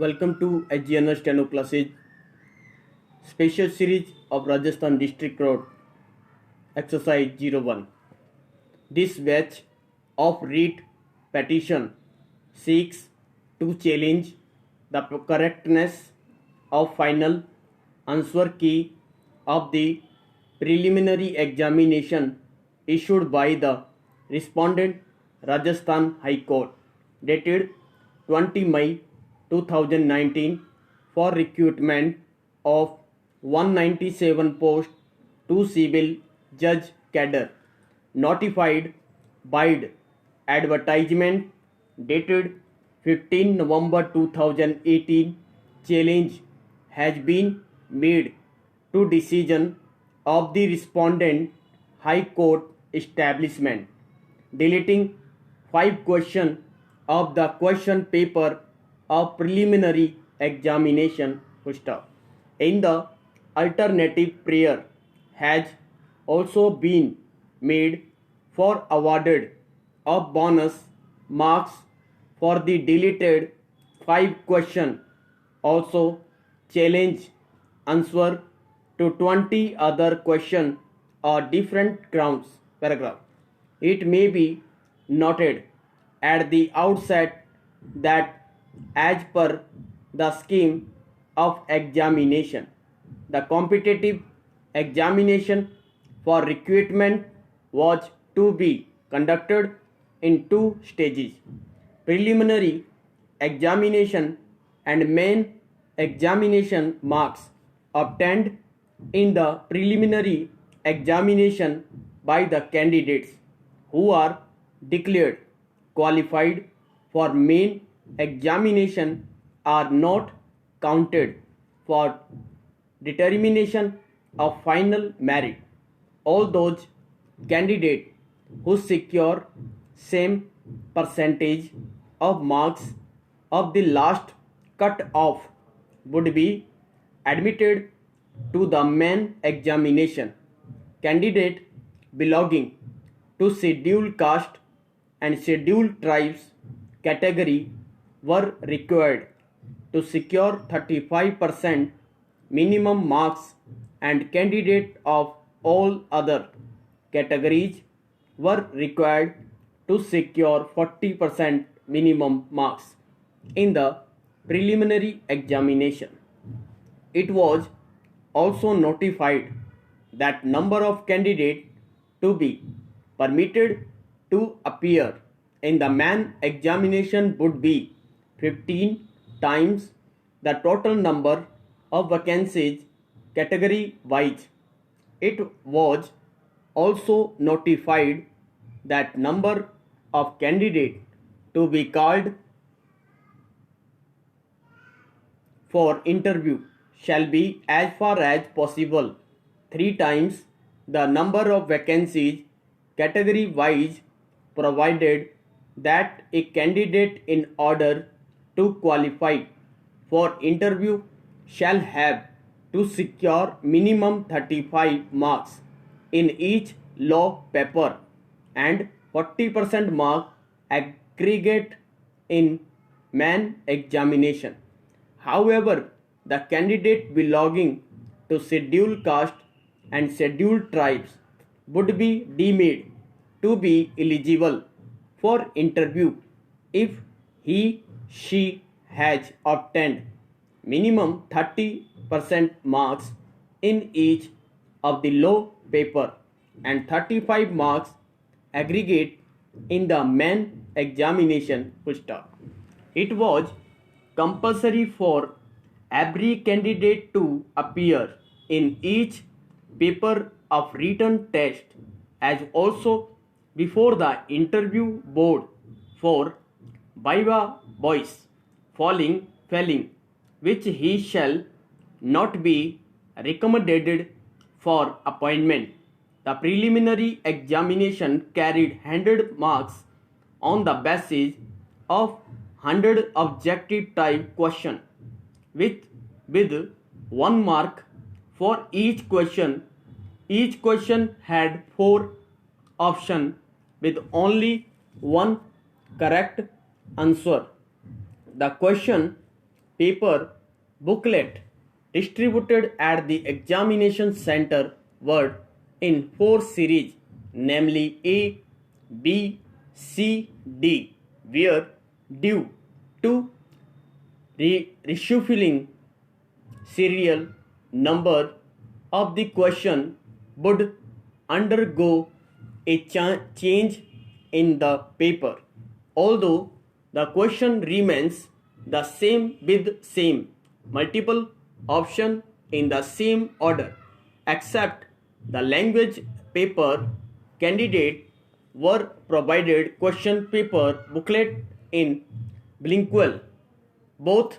Welcome to HGNR Steno Classes, special series of Rajasthan District Road, exercise 01. This batch of writ petition seeks to challenge the correctness of final answer key of the preliminary examination issued by the respondent Rajasthan High Court dated 20 May 2019 for recruitment of 197 post to civil judge cadre notified by advertisement dated 15 November 2018. Challenge has been made to decision of the respondent High Court establishment, deleting 5 questions of the question paper of preliminary examination. In the alternative, prayer has also been made for awarded of bonus marks for the deleted 5 question. Also, challenge answer to 20 other question or different grounds. Paragraph. It may be noted at the outset that as per the scheme of examination, the competitive examination for recruitment was to be conducted in 2 stages: preliminary examination and main examination. Marks obtained in the preliminary examination by the candidates who are declared qualified for main examination are not counted for determination of final merit. All those candidates who secure same percentage of marks of the last cut off would be admitted to the main examination. Candidate belonging to scheduled caste and scheduled tribes category were required to secure 35% minimum marks, and candidates of all other categories were required to secure 40% minimum marks in the preliminary examination. It was also notified that number of candidates to be permitted to appear in the main examination would be 15 times the total number of vacancies category wise. It was also notified that number of candidates to be called for interview shall be as far as possible 3 times the number of vacancies category wise, provided that a candidate in order to qualify for interview shall have to secure minimum 35 marks in each law paper and 40% mark aggregate in main examination. However, the candidate belonging to scheduled caste and scheduled tribes would be deemed to be eligible for interview if she has obtained minimum 30% marks in each of the law paper and 35 marks aggregate in the main examination. It was compulsory for every candidate to appear in each paper of written test as also before the interview board for viva voce failing which he shall not be recommended for appointment. The preliminary examination carried 100 marks on the basis of 100 objective type question with 1 mark for each question. Each question had 4 options with only one correct answer. The question paper booklet distributed at the examination center were in 4 series, namely A, B, C, D, where due to reshuffling serial number of the question would undergo a change in the paper, although the question remains the same with same multiple option in the same order, except the language paper candidate were provided question paper booklet in bilingual, both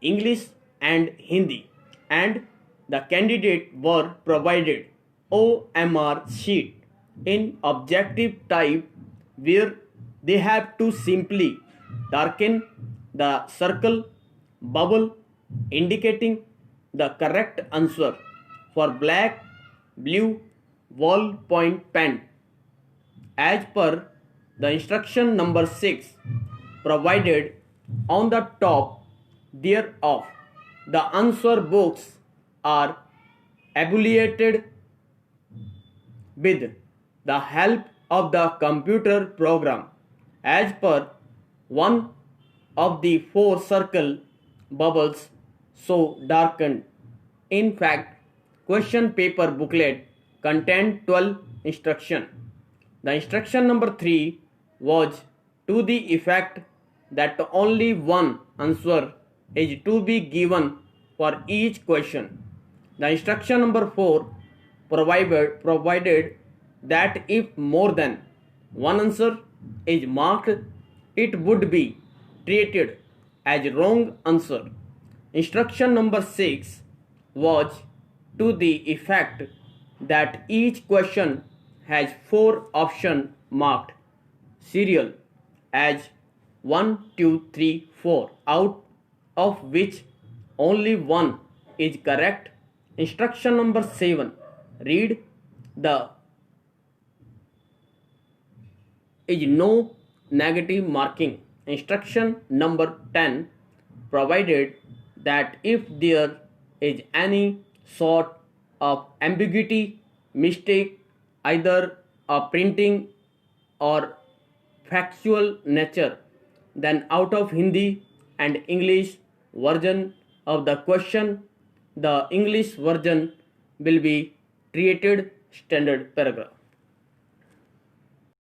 English and Hindi, and the candidate were provided OMR sheet in objective type where they have to simply darken the circle bubble indicating the correct answer for black, blue, ballpoint pen as per the instruction number 6 provided on the top thereof. The answer books are evaluated with the help of the computer program as per one of the 4 circle bubbles so darkened. In fact, question paper booklet contained 12 instructions. The instruction number 3 was to the effect that only one answer is to be given for each question. The instruction number 4 provided that if more than one answer is marked, it would be treated as wrong answer. Instruction number 6 was to the effect that each question has 4 options marked serial as 1, 2, 3, 4, out of which only one is correct. Instruction number 7 read the is no negative marking. Instruction number 10 provided that if there is any sort of ambiguity, mistake, either a printing or factual nature, then out of Hindi and English version of the question, the English version will be treated standard paragraph.